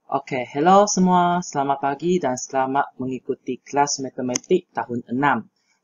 Okey, hello semua. Selamat pagi dan selamat mengikuti kelas matematik tahun 6.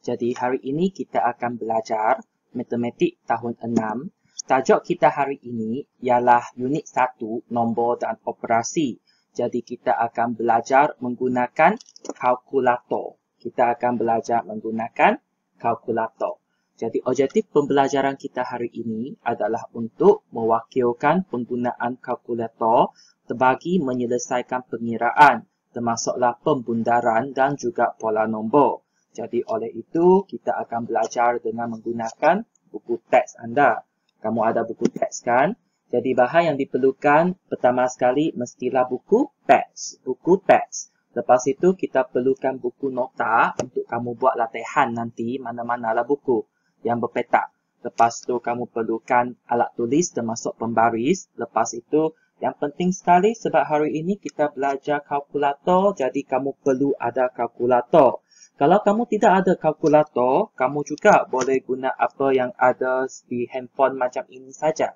Jadi hari ini kita akan belajar matematik tahun 6. Tajuk kita hari ini ialah unit 1, nombor dan operasi. Jadi kita akan belajar menggunakan kalkulator. Kita akan belajar menggunakan kalkulator. Jadi objektif pembelajaran kita hari ini adalah untuk mewakilkan penggunaan kalkulator terbagi menyelesaikan pengiraan, termasuklah pembundaran dan juga pola nombor. Jadi oleh itu, kita akan belajar dengan menggunakan buku teks anda. Kamu ada buku teks kan? Jadi bahan yang diperlukan pertama sekali mestilah buku teks. Buku teks. Lepas itu kita perlukan buku nota untuk kamu buat latihan nanti mana-manalah buku yang berpetak. Lepas itu kamu perlukan alat tulis termasuk pembaris. Lepas itu yang penting sekali sebab hari ini kita belajar kalkulator, jadi kamu perlu ada kalkulator. Kalau kamu tidak ada kalkulator, kamu juga boleh guna apa yang ada di handphone macam ini saja.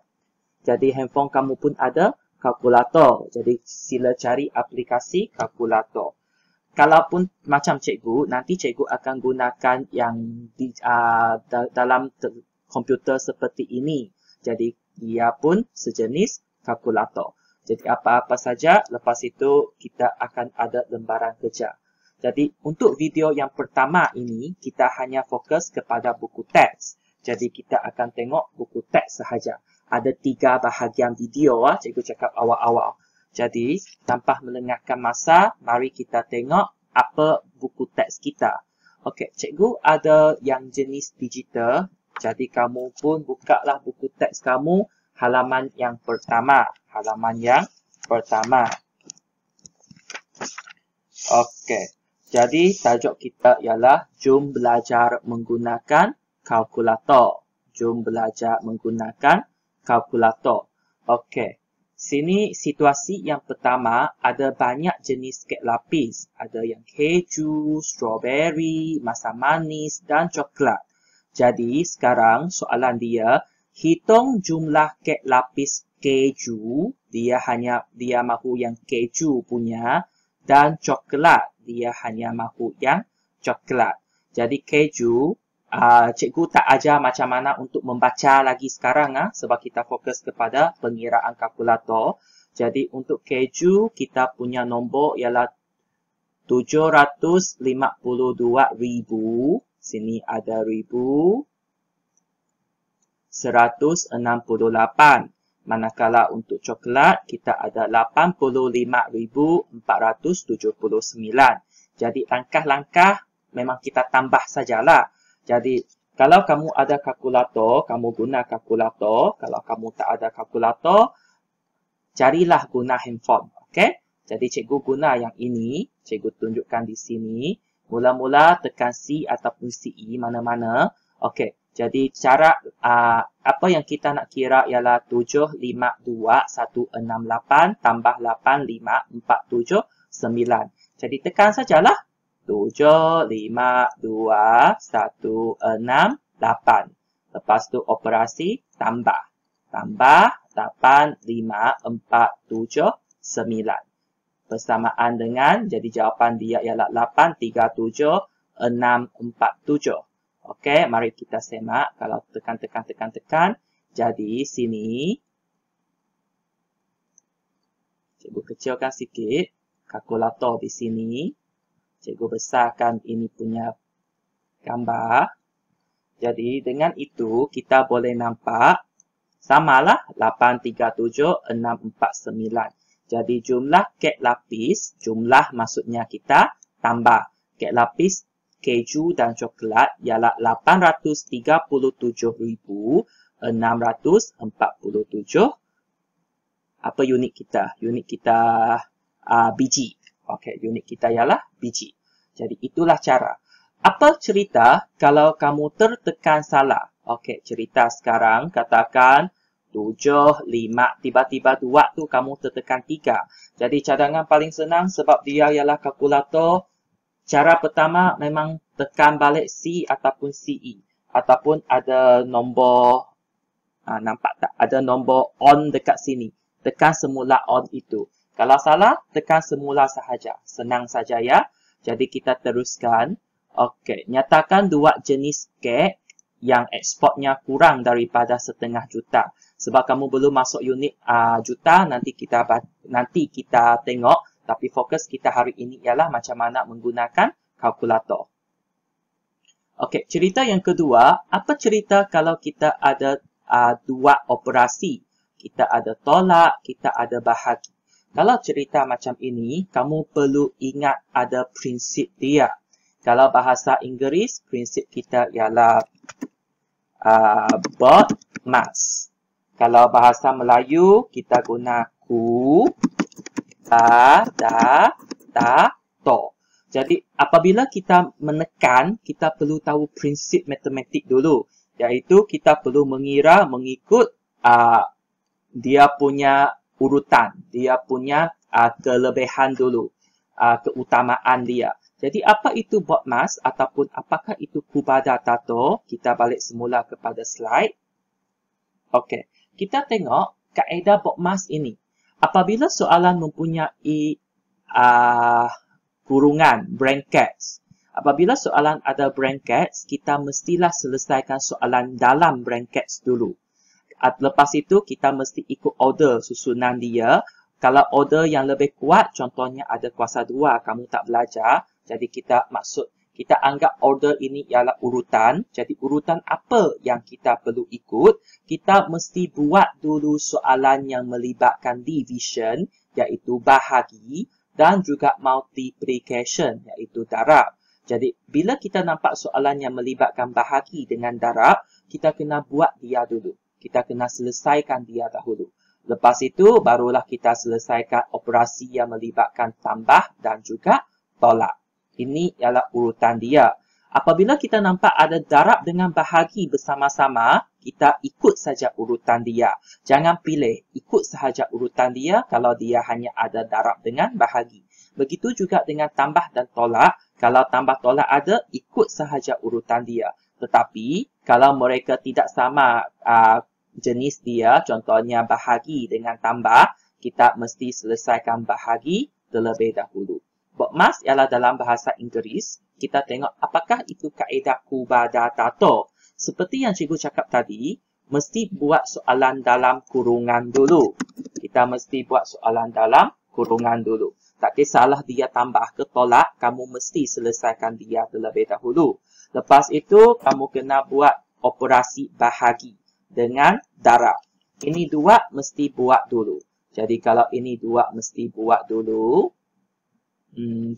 Jadi handphone kamu pun ada kalkulator. Jadi sila cari aplikasi kalkulator. Kalaupun macam cikgu, nanti cikgu akan gunakan yang dalam komputer seperti ini. Jadi dia pun sejenis kalkulator. Jadi apa-apa saja, lepas itu kita akan ada lembaran kerja. Jadi untuk video yang pertama ini, kita hanya fokus kepada buku teks. Jadi kita akan tengok buku teks sahaja. Ada 3 bahagian video, cikgu cakap awal-awal. Jadi tanpa melengahkan masa, mari kita tengok apa buku teks kita. Okey, cikgu ada yang jenis digital. Jadi kamu pun bukalah buku teks kamu. Halaman yang pertama. Halaman yang pertama. Okey. Jadi tajuk kita ialah jom belajar menggunakan kalkulator. Jom belajar menggunakan kalkulator. Okey. Sini situasi yang pertama ada banyak jenis kek lapis. Ada yang keju, strawberry, masam manis dan coklat. Jadi sekarang soalan dia, hitung jumlah kek lapis keju, dia mahu yang keju punya, dan coklat, dia hanya mahu yang coklat. Jadi keju, cikgu tak ajar macam mana untuk membaca lagi sekarang, sebab kita fokus kepada pengiraan kalkulator. Jadi untuk keju, kita punya nombor ialah 752,000. Sini ada 1,168. Manakala untuk coklat, kita ada 85,479. Jadi langkah-langkah memang kita tambah sajalah. Jadi kalau kamu ada kalkulator, kamu guna kalkulator. Kalau kamu tak ada kalkulator, carilah guna handphone. Okey? Jadi cikgu guna yang ini. Cikgu tunjukkan di sini. Mula-mula tekan C ataupun CE mana-mana. Okey. Jadi cara apa yang kita nak kira ialah 752,168 tambah 85,479. Jadi tekan sajalah 752,168. Lepas tu operasi tambah. Tambah 85,479. Bersamaan dengan, jadi jawapan dia ialah 837,647. Okey, mari kita semak. Kalau tekan. Jadi sini, cikgu kecilkan sikit kalkulator di sini. Cikgu besarkan ini punya gambar. Jadi dengan itu kita boleh nampak samalah 837,649. Jadi jumlah kek lapis, jumlah maksudnya kita tambah. Kek lapis keju dan coklat ialah 837,647. Apa unit kita? Unit kita biji. Okey, unit kita ialah biji. Jadi itulah cara. Apa cerita kalau kamu tertekan salah? Okey, cerita sekarang katakan 7, 5, tiba-tiba 2 tu kamu tertekan 3. Jadi cadangan paling senang sebab dia ialah kalkulator. Cara pertama memang tekan balik C ataupun CE. Ataupun ada nombor, nampak tak? Ada nombor on dekat sini. Tekan semula on itu. Kalau salah, tekan semula sahaja. Senang saja ya. Jadi kita teruskan. Okey, nyatakan dua jenis kek yang ekspornya kurang daripada 1/2 juta. Sebab kamu belum masuk unit juta, nanti kita tengok. Tapi fokus kita hari ini ialah macam mana menggunakan kalkulator. Okey, cerita yang kedua, apa cerita kalau kita ada dua operasi? Kita ada tolak, kita ada bahagi. Kalau cerita macam ini, kamu perlu ingat ada prinsip dia. Kalau bahasa Inggeris, prinsip kita ialah BODMAS. Kalau bahasa Melayu, kita guna ku, ba, da, ta, to. Jadi, apabila kita menekan, kita perlu tahu prinsip matematik dulu. Iaitu, kita perlu mengira mengikut dia punya urutan. Dia punya kelebihan dulu. Keutamaan dia. Jadi, apa itu BODMAS ataupun apakah itu Kubada Tato? Kita balik semula kepada slide. Okey, kita tengok kaedah BODMAS ini. Apabila soalan mempunyai kurungan, brackets. Apabila soalan ada brackets, kita mestilah selesaikan soalan dalam brackets dulu. Lepas itu, kita mesti ikut order susunan dia. Kalau order yang lebih kuat, contohnya ada kuasa 2, kamu tak belajar. Jadi kita anggap order ini ialah urutan. Jadi urutan apa yang kita perlu ikut? Kita mesti buat dulu soalan yang melibatkan division, iaitu bahagi, dan juga multiplication, iaitu darab. Jadi bila kita nampak soalan yang melibatkan bahagi dengan darab, kita kena buat dia dulu. Kita kena selesaikan dia dahulu. Lepas itu, barulah kita selesaikan operasi yang melibatkan tambah dan juga tolak. Ini ialah urutan dia. Apabila kita nampak ada darab dengan bahagi bersama-sama, kita ikut saja urutan dia. Jangan pilih, ikut sahaja urutan dia kalau dia hanya ada darab dengan bahagi. Begitu juga dengan tambah dan tolak. Kalau tambah tolak ada, ikut sahaja urutan dia. Tetapi, kalau mereka tidak sama jenis dia, contohnya bahagi dengan tambah, kita mesti selesaikan bahagi terlebih dahulu. BODMAS ialah dalam bahasa Inggeris. Kita tengok apakah itu kaedah Kubada Tato. Seperti yang cikgu cakap tadi, mesti buat soalan dalam kurungan dulu. Kita mesti buat soalan dalam kurungan dulu. Tak kisahlah dia tambah ke tolak, kamu mesti selesaikan dia terlebih dahulu. Lepas itu, kamu kena buat operasi bahagi dengan darab. Ini dua mesti buat dulu. Jadi kalau ini dua mesti buat dulu.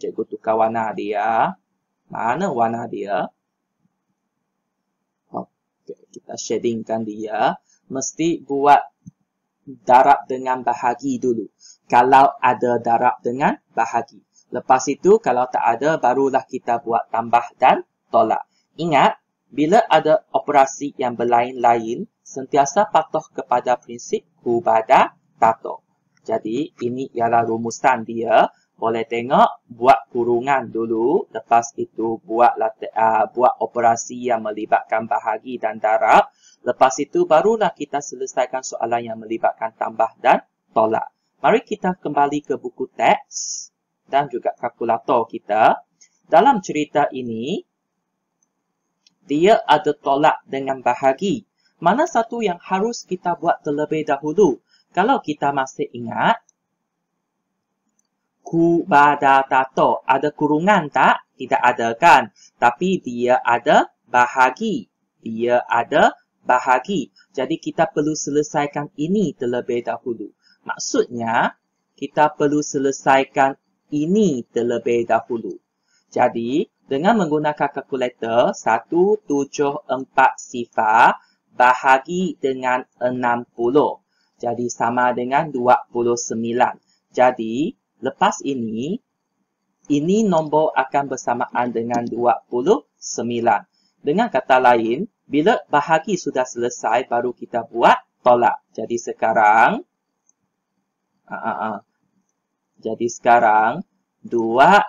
Cikgu tukar warna dia. Mana warna dia? Okay, kita shadingkan dia. Mesti buat darab dengan bahagi dulu. Kalau ada darab dengan bahagi. Lepas itu, kalau tak ada, barulah kita buat tambah dan tolak. Ingat, bila ada operasi yang berlain-lain, sentiasa patuh kepada prinsip Kubada Tato. Jadi, ini ialah rumusan dia. Boleh tengok, buat kurungan dulu. Lepas itu, buat operasi yang melibatkan bahagi dan darab. Lepas itu, barulah kita selesaikan soalan yang melibatkan tambah dan tolak. Mari kita kembali ke buku teks dan juga kalkulator kita. Dalam cerita ini, dia ada tolak dengan bahagi. Mana satu yang harus kita buat terlebih dahulu? Kalau kita masih ingat, Kubada Tato. Ada kurungan tak? Tidak ada kan? Tapi dia ada bahagi. Dia ada bahagi. Jadi kita perlu selesaikan ini terlebih dahulu. Maksudnya, kita perlu selesaikan ini terlebih dahulu. Jadi, dengan menggunakan kalkulator 174 sifar bahagi dengan 60. Jadi, sama dengan 29. Jadi, lepas ini nombor akan bersamaan dengan 29. Dengan kata lain, bila bahagi sudah selesai, baru kita buat tolak. Jadi sekarang, 2,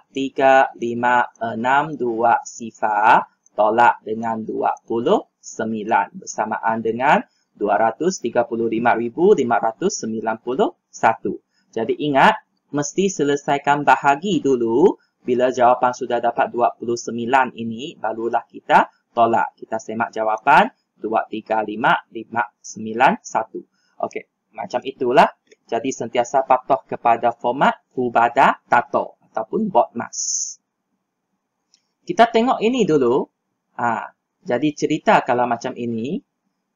3, 5, 6, 2 sifar tolak dengan 29 bersamaan dengan 235,591. Jadi ingat, mesti selesaikan bahagi dulu. Bila jawapan sudah dapat 29 ini, barulah kita tolak. Kita semak jawapan 2, 3, 5, 5, 9, 1. Okey, macam itulah. Jadi sentiasa patuh kepada format Hubada Tato ataupun BODMAS. Kita tengok ini dulu. Jadi cerita kalau macam ini.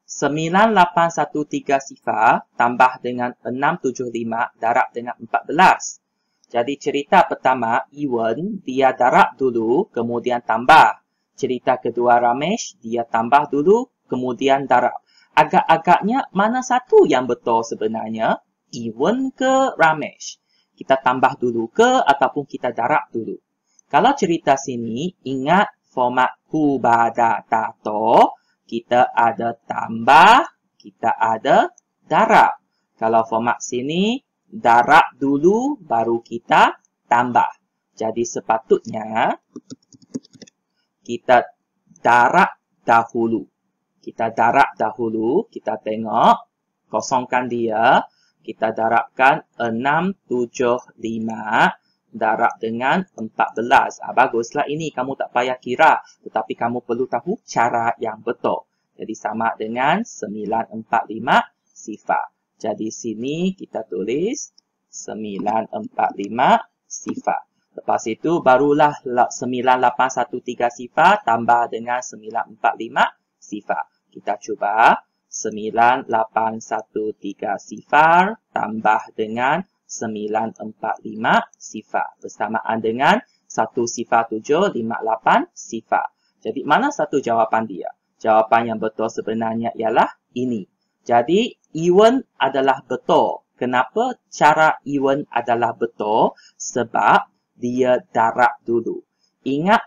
9813 sifar tambah dengan 675 darab dengan 14. Jadi cerita pertama, Iwan, dia darab dulu, kemudian tambah. Cerita kedua, Ramesh, dia tambah dulu, kemudian darab. Agak-agaknya, mana satu yang betul sebenarnya? Iwan ke Ramesh? Kita tambah dulu ke ataupun kita darab dulu? Kalau cerita sini, ingat format Hubada Tato, kita ada tambah, kita ada darab. Kalau format sini, darab dulu, baru kita tambah. Jadi sepatutnya, kita darab dahulu. Kita darab dahulu, kita tengok, kosongkan dia. Kita darabkan 675, darab dengan 14. Baguslah ini, kamu tak payah kira. Tetapi kamu perlu tahu cara yang betul. Jadi sama dengan 945 sifar. Jadi sini kita tulis 945 sifar. Lepas itu barulah 9813 sifar tambah dengan 945 sifar. Kita cuba 9813 sifar tambah dengan 945 sifar. Bersamaan dengan 1 sifar 7, 58 sifar. Jadi mana satu jawapan dia? Jawapan yang betul sebenarnya ialah ini. Jadi, Iwan adalah betul. Kenapa cara Iwan adalah betul? Sebab dia darab dulu. Ingat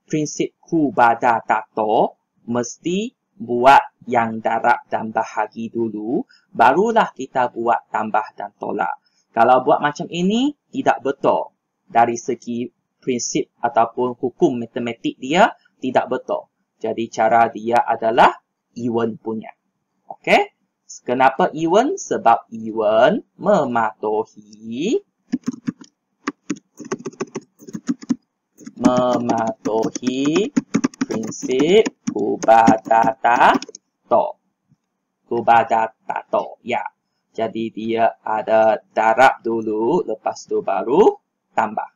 prinsip Hubada Tato, mesti buat yang darab dan bahagi dulu, barulah kita buat tambah dan tolak. Kalau buat macam ini, tidak betul. Dari segi prinsip ataupun hukum matematik dia, tidak betul. Jadi cara dia adalah Iwan punya. Okey? Kenapa Iwan? Sebab Iwan mematuhi prinsip Hubada Tato. Hubada Tato. Ya. Jadi dia ada darab dulu, lepas tu baru tambah.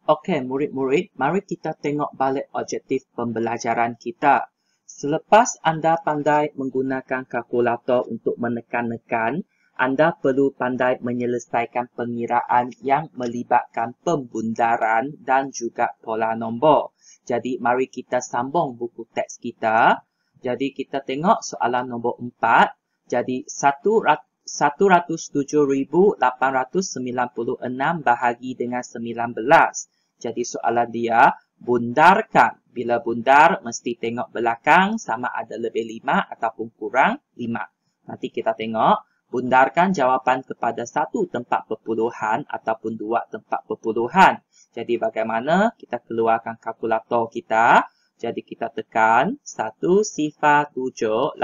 Okey, murid-murid, mari kita tengok balik objektif pembelajaran kita. Selepas anda pandai menggunakan kalkulator untuk menekan-nekan, anda perlu pandai menyelesaikan pengiraan yang melibatkan pembundaran dan juga pola nombor. Jadi, mari kita sambung buku teks kita. Jadi, kita tengok soalan nombor 4. Jadi, 107,896 bahagi dengan 19. Jadi soalan dia, bundarkan. Bila bundar, mesti tengok belakang sama ada lebih 5 ataupun kurang 5. Nanti kita tengok, bundarkan jawapan kepada satu tempat perpuluhan ataupun dua tempat perpuluhan. Jadi bagaimana kita keluarkan kalkulator kita? Jadi kita tekan 1,7896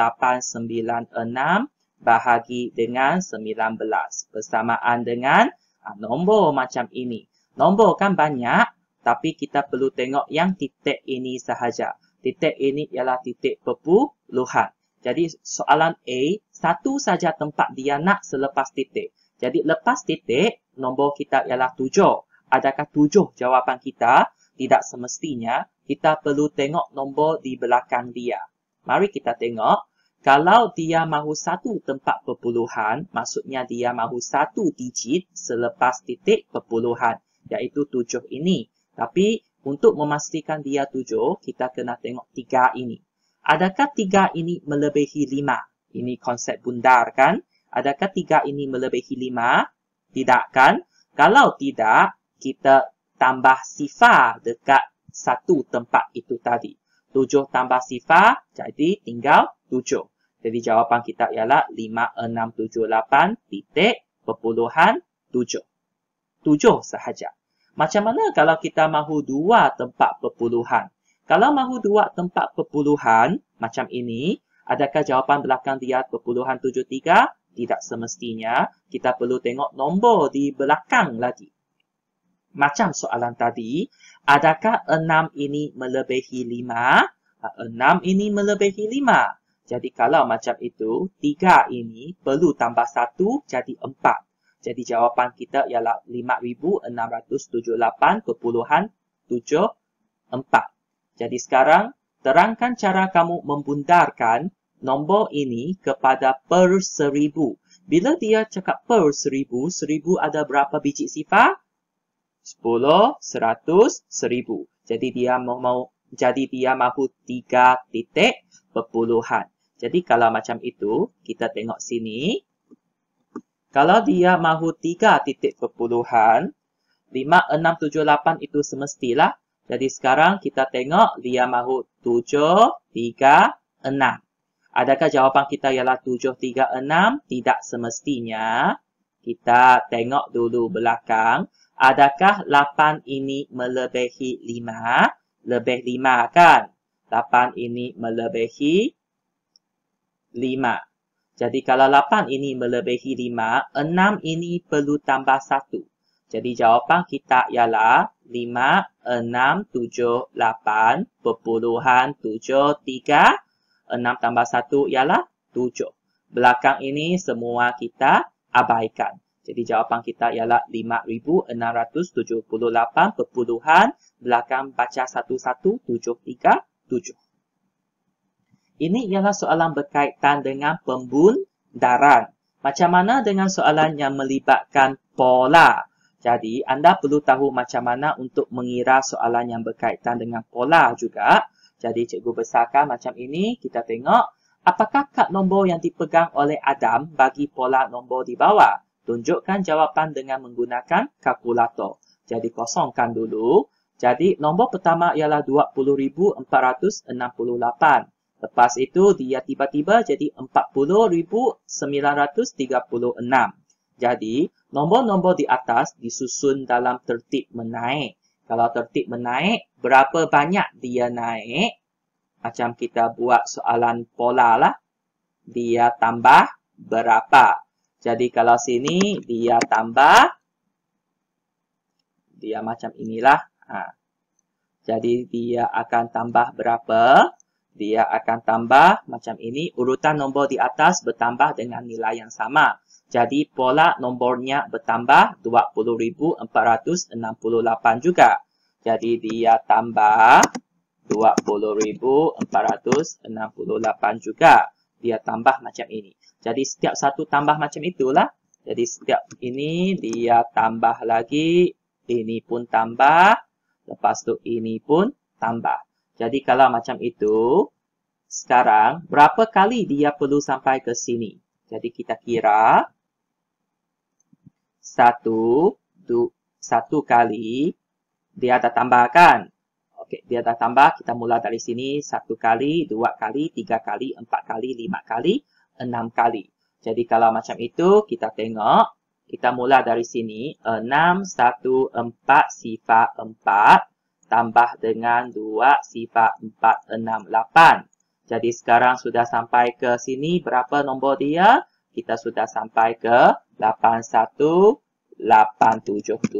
bahagi dengan 19. Bersamaan dengan nombor macam ini. Nombor kan banyak, tapi kita perlu tengok yang titik ini sahaja. Titik ini ialah titik perpuluhan. Jadi soalan A, satu saja tempat dia nak selepas titik. Jadi lepas titik, nombor kita ialah 7. Adakah 7 jawapan kita? Tidak semestinya. Kita perlu tengok nombor di belakang dia. Mari kita tengok. Kalau dia mahu satu tempat perpuluhan, maksudnya dia mahu satu digit selepas titik perpuluhan. Iaitu 7 ini. Tapi untuk memastikan dia 7, kita kena tengok 3 ini. Adakah 3 ini melebihi 5? Ini konsep bundar kan? Adakah 3 ini melebihi 5? Tidak kan? Kalau tidak, kita tambah sifar dekat satu tempat itu tadi. 7 tambah sifar, jadi tinggal 7. Jadi jawapan kita ialah 5678 titik perpuluhan 7. 7 sahaja. Macam mana kalau kita mahu 2 tempat perpuluhan? Kalau mahu 2 tempat perpuluhan, macam ini, adakah jawapan belakang dia perpuluhan 73? Tidak semestinya. Kita perlu tengok nombor di belakang lagi. Macam soalan tadi, adakah 6 ini melebihi 5? 6 ini melebihi 5. Jadi kalau macam itu, 3 ini perlu tambah 1 jadi 4. Jadi jawapan kita ialah 5,678.74. Jadi sekarang, terangkan cara kamu membundarkan nombor ini kepada per 1000. Bila dia cakap per 1000, 1000 ada berapa biji sifar? 10, 100, 1000. Jadi dia mahu 3 titik perpuluhan. Jadi kalau macam itu, kita tengok sini. Kalau dia mahu 3 titik perpuluhan, 5678 itu semestilah. Jadi sekarang kita tengok dia mahu 736. Adakah jawapan kita ialah 736? Tidak semestinya. Kita tengok dulu belakang. Adakah 8 ini melebihi 5? Lebih 5 kan? 8 ini melebihi 5. Jadi kalau 8 ini melebihi 5, 6 ini perlu tambah 1. Jadi jawapan kita ialah 5678.73. 6 tambah 1 ialah 7. Belakang ini semua kita abaikan. Jadi jawapan kita ialah 5678. Belakang baca 11737. Ini ialah soalan berkaitan dengan pembundaran. Macam mana dengan soalan yang melibatkan pola? Jadi, anda perlu tahu macam mana untuk mengira soalan yang berkaitan dengan pola juga. Jadi, cikgu besarkan macam ini. Kita tengok, apakah kad nombor yang dipegang oleh Adam bagi pola nombor di bawah? Tunjukkan jawapan dengan menggunakan kalkulator. Jadi, kosongkan dulu. Jadi, nombor pertama ialah 20,468. Lepas itu, dia tiba-tiba jadi 40,936. Jadi, nombor-nombor di atas disusun dalam tertib menaik. Kalau tertib menaik, berapa banyak dia naik? Macam kita buat soalan pola lah. Dia tambah berapa? Jadi, kalau sini, dia tambah. Dia macam inilah. Jadi, dia akan tambah berapa? Dia akan tambah macam ini. Urutan nombor di atas bertambah dengan nilai yang sama. Jadi pola nombornya bertambah 20,468 juga. Jadi dia tambah 20,468 juga. Dia tambah macam ini. Jadi setiap satu tambah macam itulah. Jadi setiap ini dia tambah lagi. Ini pun tambah. Lepas tu ini pun tambah. Jadi kalau macam itu, sekarang berapa kali dia perlu sampai ke sini? Jadi kita kira 1 kali. Dia dah tambahkan. Okey, dia dah tambah. Kita mula dari sini 1 kali, 2 kali, 3 kali, 4 kali, 5 kali, 6 kali. Jadi kalau macam itu, kita tengok. Kita mula dari sini. 6, 1, 4, sifar 4. Tambah dengan 2 sifar 4, 6, 8. Jadi sekarang sudah sampai ke sini. Berapa nombor dia? Kita sudah sampai ke 81872.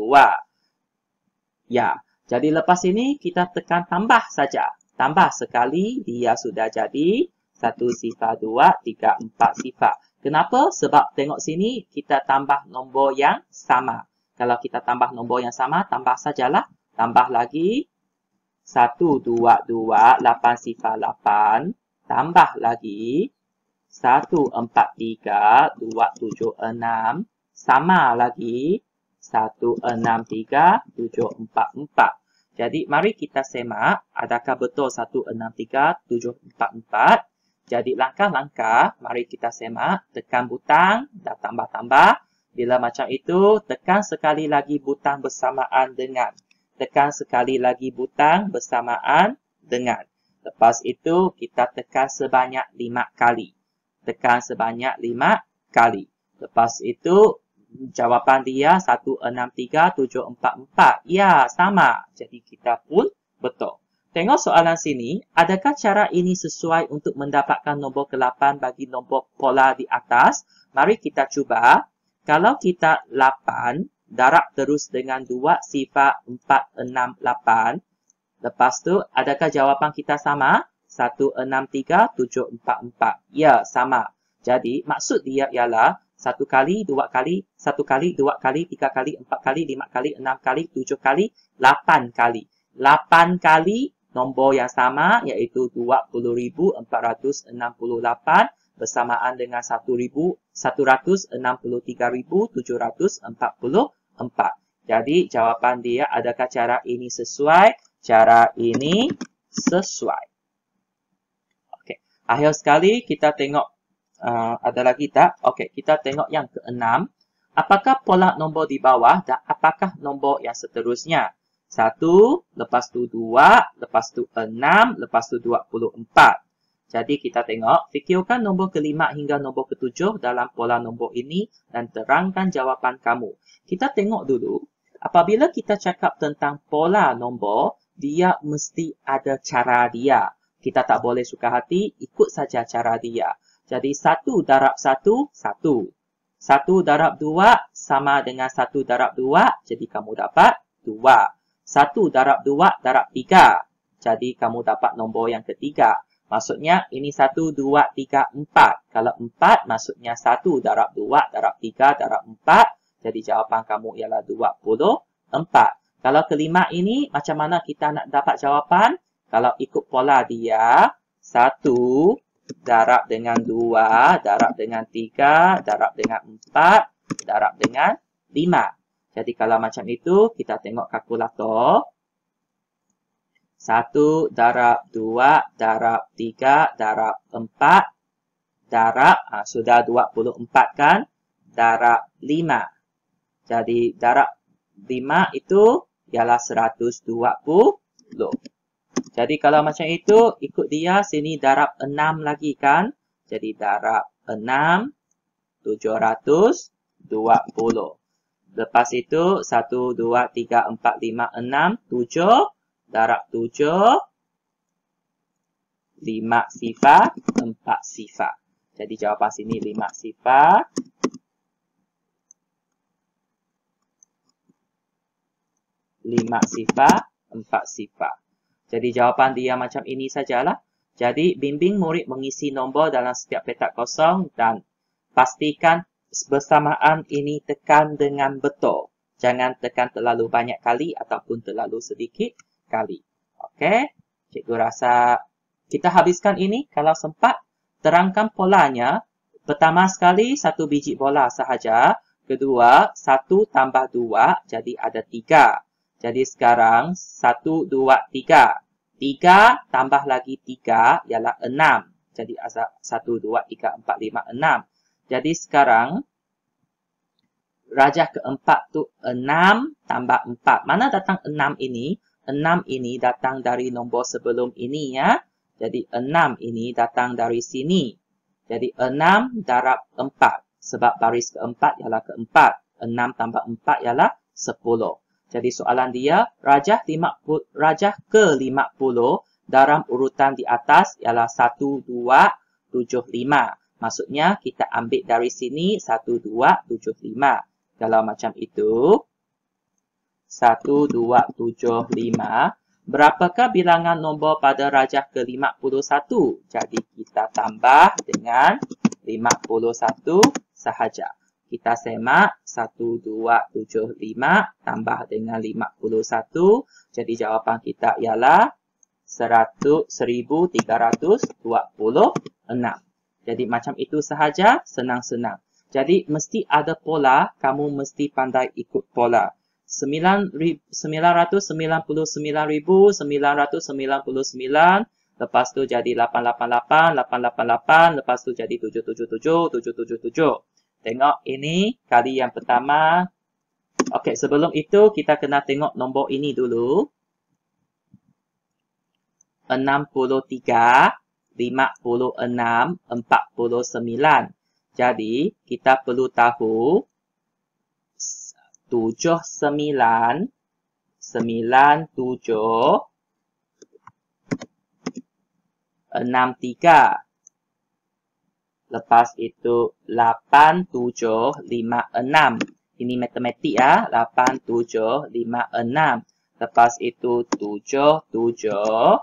Ya, jadi lepas ini kita tekan tambah saja. Tambah sekali, dia sudah jadi 1 sifar 2, 3, 4 sifar. Kenapa? Sebab tengok sini, kita tambah nombor yang sama. Kalau kita tambah nombor yang sama, tambah sajalah. Tambah lagi 1, 2, 2, 8 sifar 8. Tambah lagi 1, 4, 3, 2, 7, 6. Sama lagi 1, 6, 3, 7, 4, 4. Jadi mari kita semak adakah betul 1, 6, 3, 7, 4, 4. Jadi langkah-langkah mari kita semak. Tekan butang dah tambah-tambah. Bila macam itu tekan sekali lagi butang bersamaan dengan. Tekan sekali lagi butang bersamaan dengan. Lepas itu, kita tekan sebanyak 5 kali. Tekan sebanyak 5 kali. Lepas itu, jawapan dia 163,744. Ya, sama. Jadi, kita pun betul. Tengok soalan sini, adakah cara ini sesuai untuk mendapatkan nombor ke-8 bagi nombor pola di atas? Mari kita cuba. Kalau kita 8, darab terus dengan 2, sifar 4, 6, 8. Lepas tu, adakah jawapan kita sama? 1, 6, 3, 7, 4, 4. Ya, sama. Jadi, maksud dia ialah 1 kali, 2 kali, 1 kali, 2 kali, 3 kali, 4 kali, 5 kali, 6 kali, 7 kali, 8 kali. 8 kali nombor yang sama iaitu 20.468 bersamaan dengan 163.744. Jadi jawapan dia, adakah cara ini sesuai? Cara ini sesuai. Okey, akhir sekali kita tengok ada lagi tak? Okey, kita tengok yang ke-6. Apakah pola nombor di bawah dan apakah nombor yang seterusnya? 1, lepas tu 2, lepas tu 6, lepas tu 24. Jadi kita tengok, fikirkan nombor ke-5 hingga nombor ke-7 dalam pola nombor ini dan terangkan jawapan kamu. Kita tengok dulu, apabila kita cakap tentang pola nombor, dia mesti ada cara dia. Kita tak boleh suka hati, ikut saja cara dia. Jadi 1 darab 1, 1. 1 darab 2 sama dengan 1 darab 2, jadi kamu dapat 2. 1 darab 2 darab 3. Jadi kamu dapat nombor yang ketiga. Maksudnya ini 1, 2, 3, 4. Kalau 4 maksudnya 1 darab 2 darab 3 darab 4. Jadi jawapan kamu ialah 24. Kalau kelima ini macam mana kita nak dapat jawapan? Kalau ikut pola dia, 1 darab dengan 2 darab dengan 3 darab dengan 4 darab dengan 5. Jadi kalau macam itu, kita tengok kalkulator. 1 darab 2 darab 3 darab 4 darab, sudah 24 kan? Darab 5. Jadi darab 5 itu ialah 120. Jadi kalau macam itu, ikut dia sini darab 6 lagi kan? Jadi darab 6, 720. Lepas itu, 1, 2, 3, 4, 5, 6, 7. Darab 7. 5 sifar, 4 sifar. Jadi jawapan sini 5 sifar. 5 sifar, 4 sifar. Jadi jawapan dia macam ini sajalah. Jadi bimbing murid mengisi nombor dalam setiap petak kosong dan pastikan bersamaan ini tekan dengan betul. Jangan tekan terlalu banyak kali ataupun terlalu sedikit kali. Okey, cikgu rasa kita habiskan ini. Kalau sempat, terangkan polanya. Pertama sekali, 1 biji bola sahaja. Kedua, 1 tambah 2, jadi ada 3. Jadi sekarang, 1, 2, 3. 3 tambah lagi 3 ialah 6. Jadi 1, 2, 3, 4, 5, 6. Jadi sekarang, rajah keempat tu 6 tambah 4. Mana datang 6 ini? 6 ini datang dari nombor sebelum ini ya. Jadi 6 ini datang dari sini. Jadi 6 darab 4. Sebab baris keempat ialah keempat. 6 tambah 4 ialah 10. Jadi soalan dia, rajah ke-50 dalam urutan di atas ialah 1, 2, 7, 5. Maksudnya, kita ambil dari sini 1, 2, 7, 5. Kalau macam itu, 1, 2, 7, 5. Berapakah bilangan nombor pada rajah ke-51? Jadi, kita tambah dengan 51 sahaja. Kita semak 1, 2, 7, 5 tambah dengan 51. Jadi, jawapan kita ialah 1326. Jadi macam itu sahaja, senang-senang. Jadi mesti ada pola, kamu mesti pandai ikut pola. 999,999, lepas tu jadi 888, 888, lepas tu jadi 777, 777. Tengok ini kali yang pertama. Okey, sebelum itu kita kena tengok nombor ini dulu. 63, 56, 49. Jadi, kita perlu tahu 79, 97, 63. Lepas itu 8, 7, 5, 6. Ini matematik ya. 8, 7, 5, 6. Lepas itu 7, 7,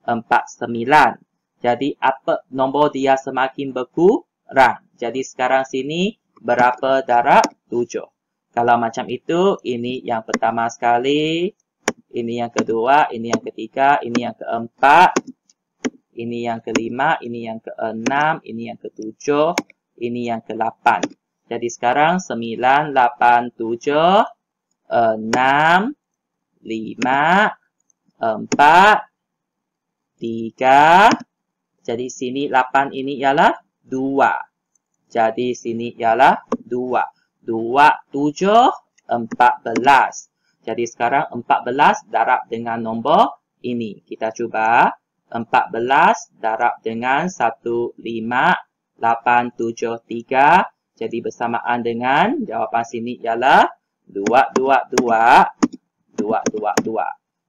4, 9. Jadi apa nombor dia semakin berkurang. Jadi sekarang sini berapa darab 7. Kalau macam itu, ini yang pertama sekali. Ini yang kedua, ini yang ketiga, ini yang keempat. Ini yang kelima, ini yang keenam, ini yang ketujuh, ini yang ke-8. Jadi sekarang 9, 8, 7, 6, 5, 4, 3. Jadi sini 8 ini ialah 2. Jadi sini ialah 2. 2, 7, 14. Jadi sekarang 14 darab dengan nombor ini. Kita cuba. 14 darab dengan 1, 5, 8, 7, 3. Jadi bersamaan dengan jawapan sini ialah 2, 2, 2, 2, 2, 2.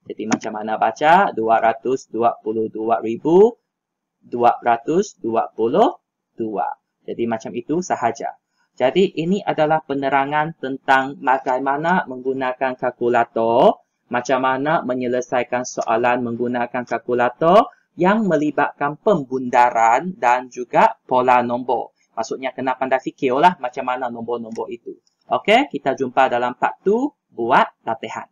Jadi macam mana baca? 222,222. Jadi macam itu sahaja. Jadi ini adalah penerangan tentang bagaimana menggunakan kalkulator, macam mana menyelesaikan soalan menggunakan kalkulator yang melibatkan pembundaran dan juga pola nombor. Maksudnya kena pandai fikirlah macam mana nombor-nombor itu. Okey, kita jumpa dalam part 2 buat latihan.